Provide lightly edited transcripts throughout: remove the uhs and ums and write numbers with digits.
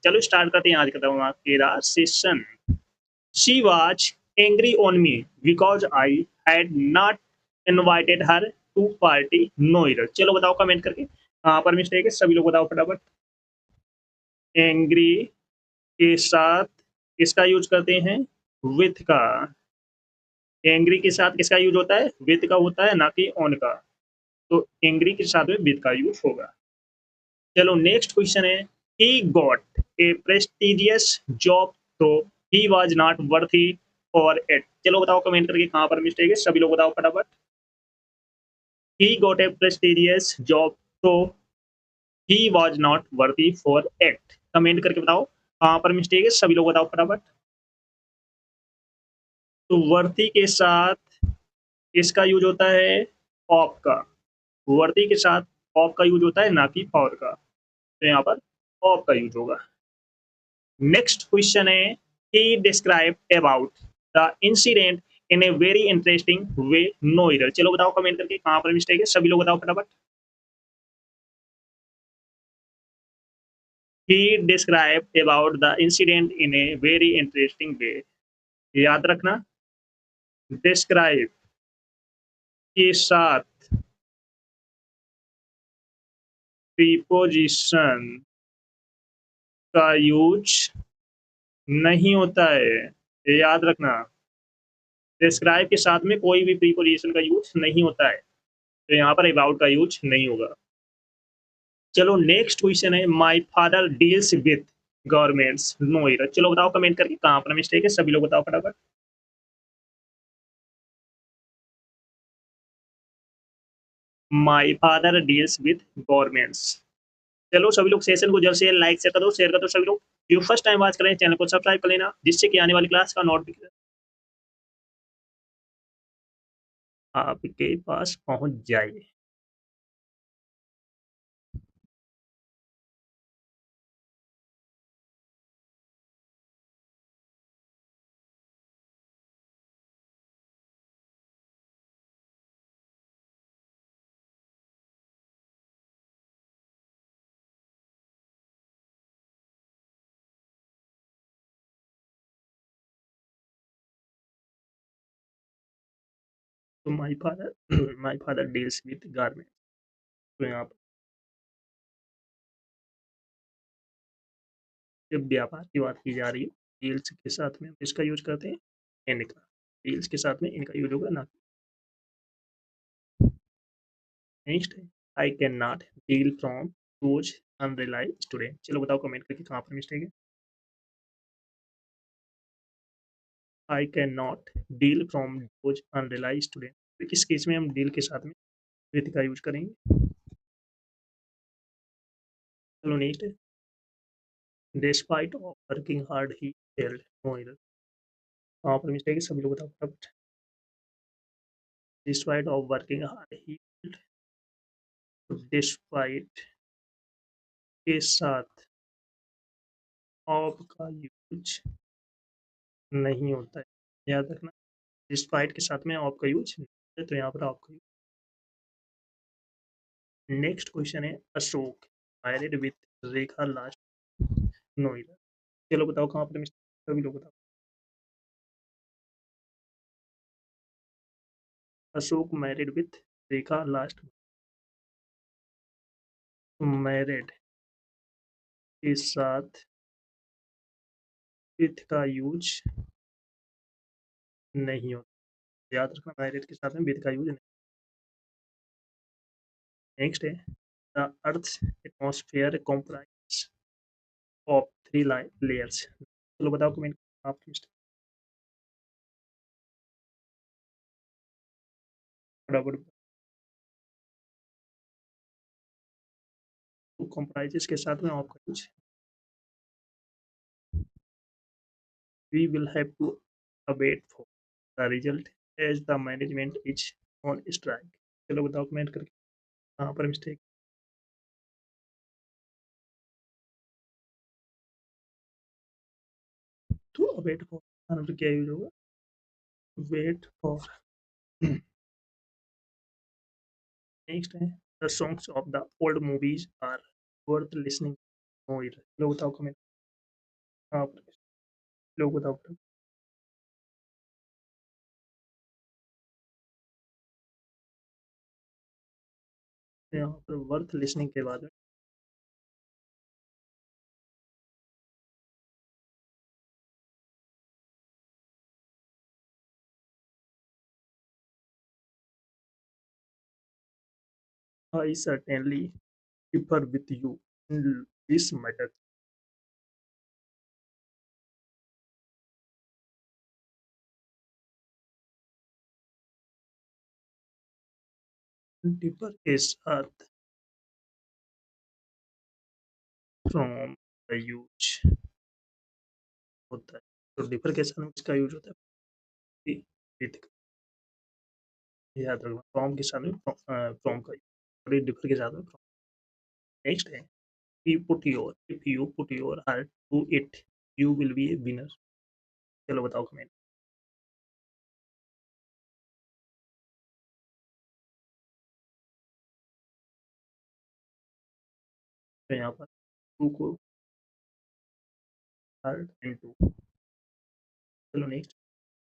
चलो स्टार्ट करते हैं आज का तेरा session. She was angry on me because I had not invited her to party no error। चलो बताओ कमेंट करके कहाँ पर मिस्टेक है, सभी लोग बताओ फटाफट। एंग्री के साथ किसका यूज करते हैं, विथ का। एंग्री के साथ किसका यूज होता है, विथ का होता है, ना कि ऑन का। तो एंग्री के साथ में विथ का यूज होगा। चलो नेक्स्ट क्वेश्चन है, he got a prestigious job so he was not worthy for it। चलो बताओ कमेंट करके कहाँ पर मिस्टेक है, सभी लोग बताओ फटाफट। he got a prestigious job so he was not worthy for it। Comment करके बताओ कहाँ पर मिस्टेक है, सभी लोग बताओ फटाफट। तो वर्थी के साथ किसका यूज होता है, ऑफ का। वर्थी के साथ ऑफ का यूज होता है, ना कि फॉर का। तो यहाँ पर ऑफ का यूज होगा। नेक्स्ट क्वेश्चन है, he described about the incident in a very interesting way no error। चलो बताओ कमेंट करके कहाँ पर मिस्टेक है, सभी लोग बताओ फटाफट। he described about the incident in a very interesting way। याद रखना, डिस्क्राइब के साथ प्रीपोजिशन का यूज नहीं होता है, ये याद रखना। डिस्क्राइब के साथ में कोई भी प्रीपोजिशन का यूज नहीं होता है, तो यहाँ पर अबाउट का यूज नहीं होगा। चलो नेक्स्ट क्वेश्चन है, my father deals with governments no error. चलो बताओ कमेंट करके कहाँ पर मिस्टेक है, सभी लोग बताओ फटाफट। My father deals with governments. चलो सभी लोग सेशन को जल्द से लाइक शेयर कर दो सभी लोग। जो फर्स्ट टाइम वॉच कर रहे हैं चैनल को सब्सक्राइब कर लेना, जिससे कि आने वाली क्लास का नोटिफिकेशन आपके पास पहुंच जाए। तो my father my father deals with garment. तो यहाँ पर जब व्यापार की बात की जा रही है, डील्स के साथ में इसका यूज करते हैं इन का। डील्स के साथ में इनका यूज होगा ना। नेक्स्ट है, I can not deal from rows unrealised student. चलो बताओ कमेंट करके कहाँ पर मिस्टेक है। I can not deal from rows unrealised student. तो इस केस में हम डील के साथ में विद का यूज करेंगे। चलो नेक्स्ट है, despite of working hard he failed no error. कहाँ पर मिस्टेक है, सभी लोग बताओ फटाफट। Despite of working hard he failed. Despite के साथ ऑफ का यूज नहीं होता है, याद रखना। डिस्पाइट के साथ में ऑफ का यूज नहीं होता है, तो यहाँ पर ऑफ का यूज। नेक्स्ट क्वेश्चन है, Ashok married with Rekha last no error. चलो बताओ कहाँ पर मिस्टेक, सभी लोग बताओ। Ashok married with Rekha last. Married के साथ विथ का यूज नहीं होता, याद रखना, मैरिड के साथ में विथ का यूज नहीं। नेक्स्ट है, the earth atmosphere comprise of three layers. चलो बताओ कमेंट आपकी मिस्टेक फटाफट। कॉम्प्राइजेस के साथ में ऑफ का use. We will have to await for the result as the management is on strike। चलो बताओ कमेंट करके कहाँ पर मिस्टेक। तो अवेट फॉर आंसर क्या यूज होगा, वेट फॉर। नेक्स्ट है, the songs of the old movies are worth listening no error. चलो बताओ कमेंट। हाँ, लोग बताओ। यहाँ पर वर्थ लिसनिंग के बाद में I certainly differ with you in this matter. Differ के साथ फ्रॉम का यूज होता है। तो डिफर के साथ इसका यूज होता है with का। याद रखना फ्रॉम के साथ में फ्रॉम का यूज और डिफर के साथ में फ्रॉम। नेक्स्ट है if you put your heart to it you will be a winner। चलो बताओ कमेंट। तो यहाँ पर टू को heart and two। चलो next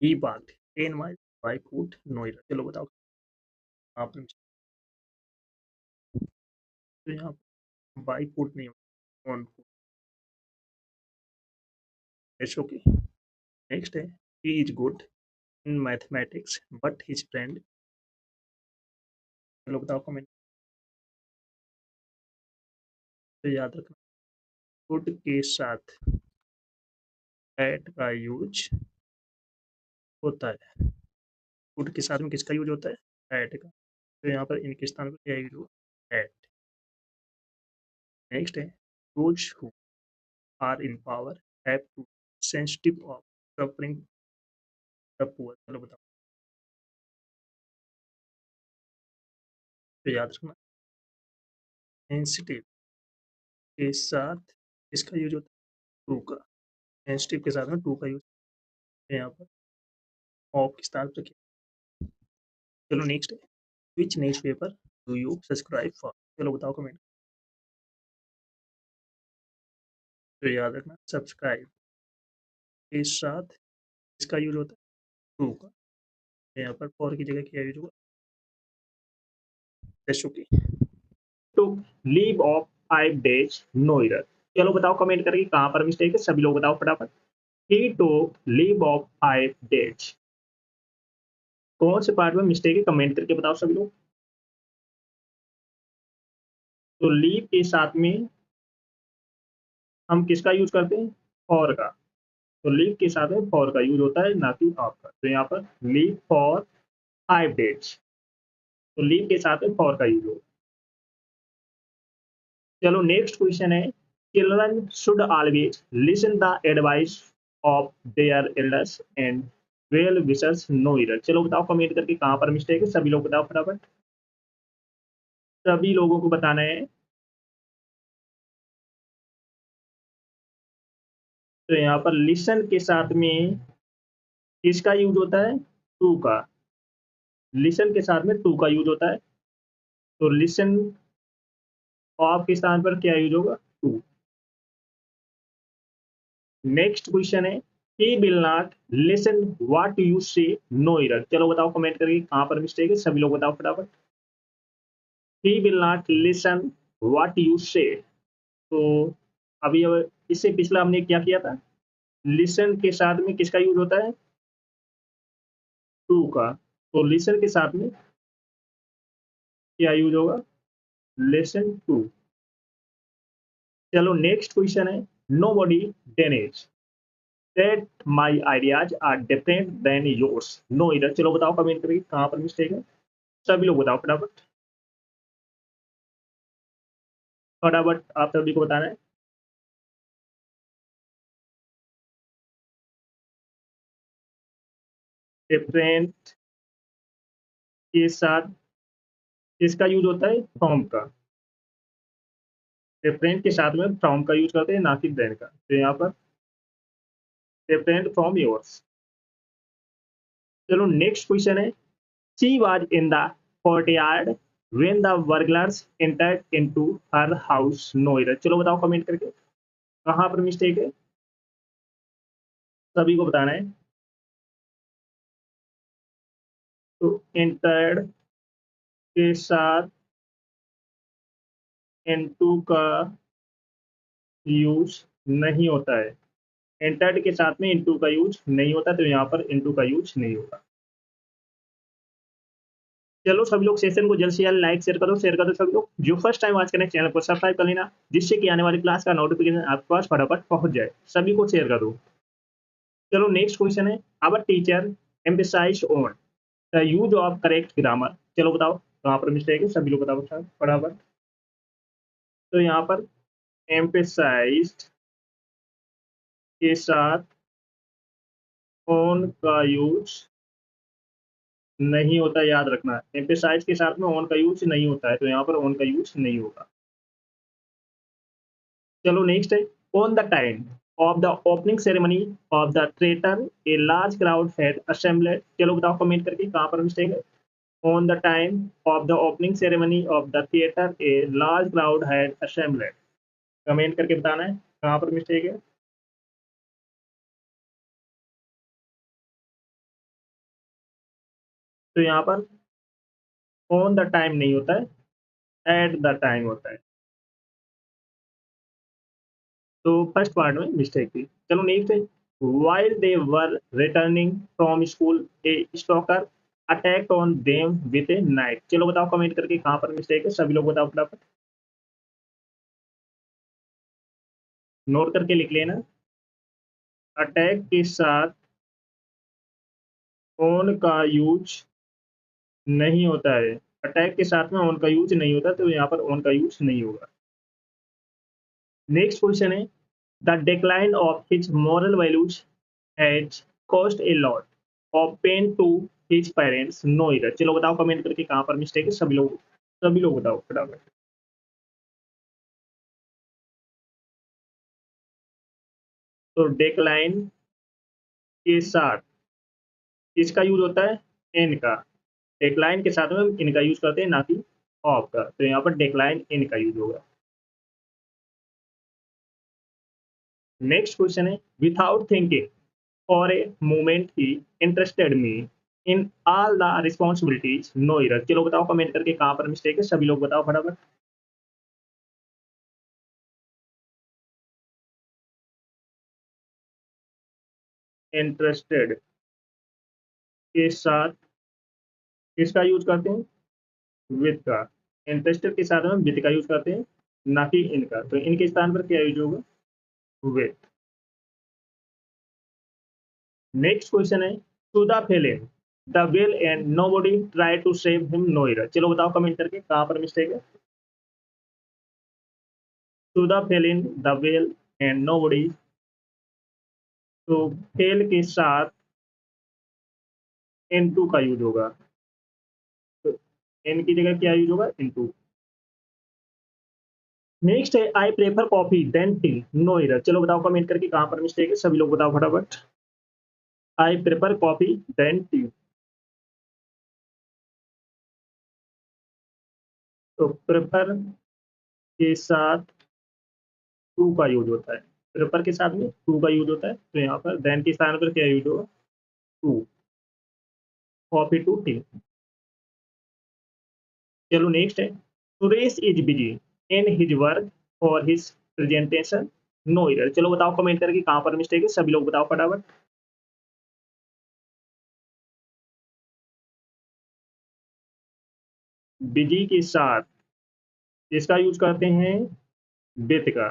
he walked 10 miles by foot Noida। चलो बताओ आप। तो यहाँ बाई फुट नहीं on foot. It's okay. Next है he is good in mathematics but his friend. चलो बताओ कमेंट। तो याद रखना गुड के साथ एट का यूज होता है। गुड के साथ में किसका यूज होता है एट का। तो यहाँ पर इनके स्थान पर क्या यूज हुआ एट। नेक्स्ट है those who are in power have to sensitive of suffering the poor. चलो बताओ। तो याद रखना सेंसिटिव के साथ इसका यूज होता है टू का। सेंसिटिव के साथ में टू का यूज यहाँ पर ऑफ के स्थान पर किया। चलो नेक्स्ट है which newspaper do you subscribe for. चलो बताओ कमेंट। तो याद रखना सब्सक्राइब के साथ इसका यूज होता है टू का। यहाँ पर फॉर की जगह क्या यूज होगा ओके। तो leave of 5 days no error. चलो बताओ कमेंट करके कहाँ पर मिस्टेक है सभी लोग बताओ फटाफट। ही टुक लीव ऑफ 5 days। कौन से पार्ट में मिस्टेक है कमेंट करके बताओ सभी लोग। तो लीव के साथ में हम किसका यूज करते हैं फॉर का। तो लीव के साथ में फॉर का यूज होता है ना कि ऑफ का। तो यहाँ पर लीव फॉर 5 days। तो लीव के साथ में फॉर का यूज होगा। चलो नेक्स्ट क्वेश्चन है children should always listen the advice of their elders and well wishers no error. चलो बताओ कमेंट करके कहाँ पर मिस्टेक है सभी लोग बताओ फटाफट। सभी लोगों को बताना है। तो यहाँ पर लिसन के साथ में किसका यूज होता है टू का। लिसन के साथ में टू का यूज होता है। तो लिसन ऑफ के स्थान पर क्या यूज होगा टू। नेक्स्ट क्वेश्चन है he will not listen what you से नो एरर। चलो बताओ कमेंट करके कहाँ पर मिस्टेक है सभी लोग बताओ फटाफट। He will not listen what you से। तो अभी अब इससे पिछला हमने क्या किया था लिसन के साथ में किसका यूज होता है टू का। तो लिसन के साथ में क्या यूज होगा लिसन टू। चलो नेक्स्ट क्वेश्चन है nobody denies that my ideas are different than yours no इधर। चलो बताओ कमेंट करके कहाँ पर मिस्टेक है सभी लोग बताओ फटाफट। फटाफट आप सभी को बताना है। डिफरेंट के साथ किसका यूज होता है फ्रॉम का। डिफरेंट के साथ में फ्रॉम का यूज करते हैं ना कि देन का। तो यहाँ पर डिफरेंट फ्रॉम योर्स। चलो नेक्स्ट क्वेश्चन है she was in the courtyard when the burglars entered into her house no इधर। चलो बताओ कमेंट करके कहाँ पर मिस्टेक है सभी को बताना है। तो एंटर्ड के साथ इनटू का यूज नहीं होता है। एंटर्ड के साथ में इनटू का यूज नहीं होता, तो यहाँ पर इनटू का यूज नहीं होगा। चलो सभी लोग सेशन को जल्द से जल्द लाइक शेयर करो सभी लोग। जो फर्स्ट टाइम आज करें चैनल को सब्सक्राइब कर लेना, जिससे कि आने वाली क्लास का नोटिफिकेशन आपके पास फटाफट पहुंच जाए। सभी को शेयर कर दो। चलो नेक्स्ट क्वेश्चन है, our teacher emphasised on the use of correct grammar. चलो बताओ कहाँ पर मिस्टेक है, सभी लोग बताओ फटाफट। तो यहाँ पर एम्फेसाइज्ड के साथ ऑन का यूज नहीं होता, याद रखना। एम्फेसाइज के साथ में ऑन का यूज नहीं होता है, तो यहाँ पर ऑन का यूज नहीं होगा। चलो नेक्स्ट है, on the time of the opening ceremony of the theatre a large crowd had assembled. चलो बताओ कमेंट करके कहाँ पर मिस्टेक है। On the time of the opening ceremony of the theatre a large crowd had assembled. Comment करके बताना है कहाँ पर मिस्टेक है। तो यहाँ पर ऑन द टाइम नहीं होता है, एट द टाइम होता है। तो फर्स्ट पार्ट में मिस्टेक थी। चलो नेक्स्ट है, while they were returning from school a stalker attacked on them with a knife। चलो बताओ कमेंट करके कहाँ पर मिस्टेक है, सभी लोग बताओ फटाफट, नोट करके लिख लेना। अटैक के साथ ऑन का यूज नहीं होता है, अटैक के साथ में ऑन का यूज नहीं होता, तो यहाँ पर ऑन का यूज नहीं होगा। नेक्स्ट क्वेश्चन है, the decline of his moral values has cost a lot of pain to his parents. No error. चलो बताओ कमेंट करके कहाँ पर मिस्टेक है, सभी लोग बताओ फटाफट। तो डेक्लाइन के साथ किसका यूज होता है, एन का। डेक्लाइन के साथ में इनका यूज करते हैं, ना कि ऑफ का, तो यहाँ पर डेक्लाइन इन का यूज होगा। नेक्स्ट क्वेश्चन है, without thinking for a moment he interested me in all the responsibilities. No error. चलो बताओ कमेंट करके कहाँ पर मिस्टेक है, सभी लोग बताओ फटाफट। इंटरेस्टेड के साथ किसका यूज करते हैं, विद का। इंटरेस्टेड के साथ में विद का यूज करते हैं, ना कि इनका, तो इनके स्थान पर क्या यूज होगा, विद। नेक्स्ट क्वेश्चन है, Sudha fell in the well and nobody try to save him. No error. चलो बताओ कमेंट करके कहाँ पर मिस्टेक है। Sudha fell in the well and nobody, तो फेल के साथ इनटू का यूज होगा, तो इन की जगह क्या यूज होगा, इनटू। नेक्स्ट है, I prefer coffee then tea. No error. चलो बताओ कमेंट करके कहाँ पर मिस्टेक है, सभी लोग बताओ फटाफट। I prefer coffee then tea, तो प्रेफर के साथ टू का यूज होता है, प्रेफर के साथ में टू का यूज होता है, तो यहाँ पर देन के स्थान पर क्या यूज होगा, टू। Coffee to tea. चलो नेक्स्ट है, Suresh is busy in his work for his presentation. No error. चलो बताओ कमेंट करके कहाँ पर मिस्टेक है, सभी लोग बताओ फटाफट। बिजी के साथ किसका यूज करते हैं, विद का।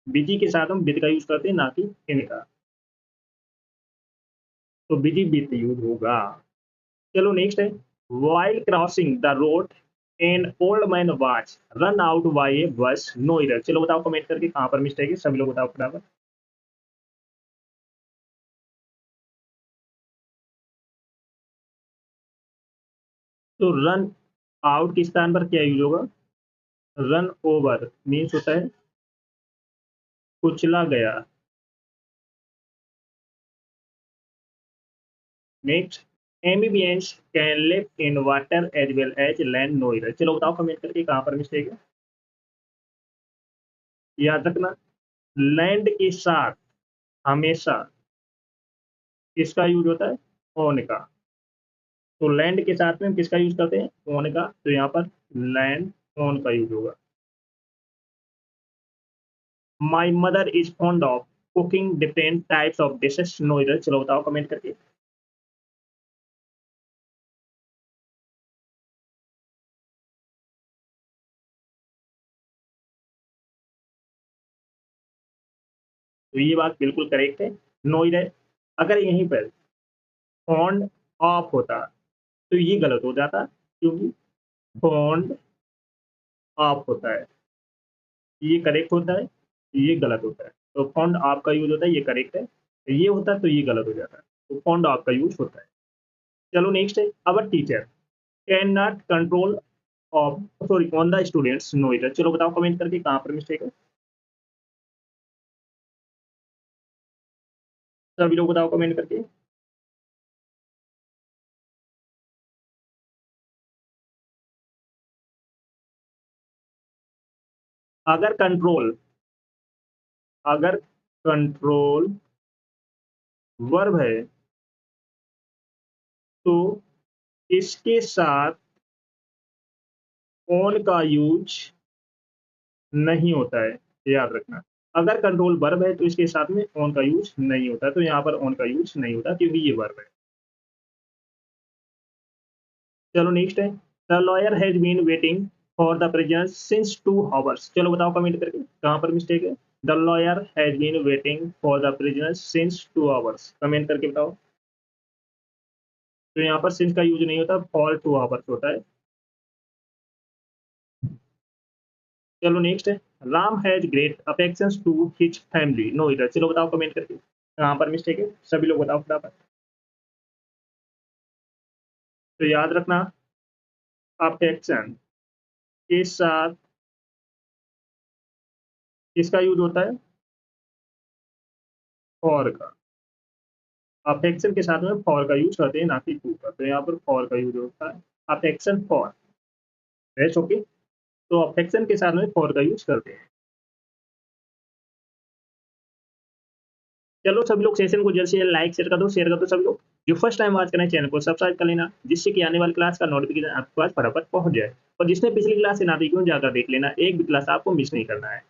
बिजी के साथ हम विद का यूज करते हैं, ना कि इनका, तो बिजी विद यूज होगा। चलो नेक्स्ट है, while crossing the road an old man watch run out by a bus. No error. चलो बताओ कमेंट करके कहाँ पर मिस्टेक है, सभी लोग बताओ फटाफट। तो रन आउट के स्थान पर क्या यूज होगा, रन ओवर मीन्स होता है कुचला गया। Next, amphibians can live in water as well as land. No error. चलो बताओ कमेंट करके कहाँ पर मिस्टेक है। याद रखना, लैंड के साथ हमेशा किसका यूज होता है? ऑन का। तो लैंड के साथ में हम किसका यूज करते हैं? ऑन का। तो यहाँ पर लैंड ऑन का यूज होगा। My mother is fond of cooking different types of dishes. No error, चलो बताओ कमेंट करके। तो ये बात बिल्कुल करेक्ट है। नो इधर। अगर यहीं पर फॉन्ड ऑफ होता तो ये गलत हो जाता, क्योंकि फॉन्ड ऑफ होता है, ये करेक्ट होता है, ये गलत होता है। तो फॉन्ड ऑफ का यूज होता है, ये करेक्ट है। ये होता तो ये गलत हो जाता है। तो फॉन्ड ऑफ का यूज होता है। चलो नेक्स्ट है, our teacher can not control of sorry on the students. No error, चलो बताओ कमेंट करके कहाँ पर मिस्टेक है। सभी लोग बताओ कमेंट करके। अगर कंट्रोल, अगर कंट्रोल वर्ब है तो इसके साथ ऑन का यूज नहीं होता है, याद रखना। अगर कंट्रोल वर्ब है तो इसके साथ में ऑन का यूज नहीं होता, तो यहाँ पर ऑन का यूज नहीं होता क्योंकि ये वर्ब है। चलो नेक्स्ट है, the lawyer has been waiting for the prisoner since 2 hours. चलो बताओ कमेंट करके कहाँ पर मिस्टेक है। The lawyer has been waiting for the prisoner since 2 hours, comment करके बताओ। तो यहाँ पर सिंस का यूज नहीं होता, फॉर 2 आवर्स होता है। चलो नेक्स्ट है, Ram has great affections to his family. No error, चलो बताओ कमेंट करके कहाँ पर मिस्टेक है, सभी लोग बताओ फटाफट। तो याद रखना, अफेक्शन के साथ किसका यूज होता है? फॉर का। अफेक्शन के साथ में फॉर का यूज करते हैं, ना कि टू का। तो यहाँ पर फॉर का यूज होता है, अफेक्शन फॉर। Rest okay. तो अफेक्शन के साथ में फॉर का यूज करते हैं। चलो सभी लोग सेशन को जल्द से जल्द लाइक शेयर कर दो, शेयर कर दो सभी लोग। जो फर्स्ट टाइम वॉच करें चैनल को सब्सक्राइब कर लेना, जिससे कि आने वाली क्लास का नोटिफिकेशन आपके पास फटाफट पहुंच जाए। और जिसने पिछली क्लास से ना देखी हो जाकर देख लेना, एक भी क्लास आपको मिस नहीं करना है।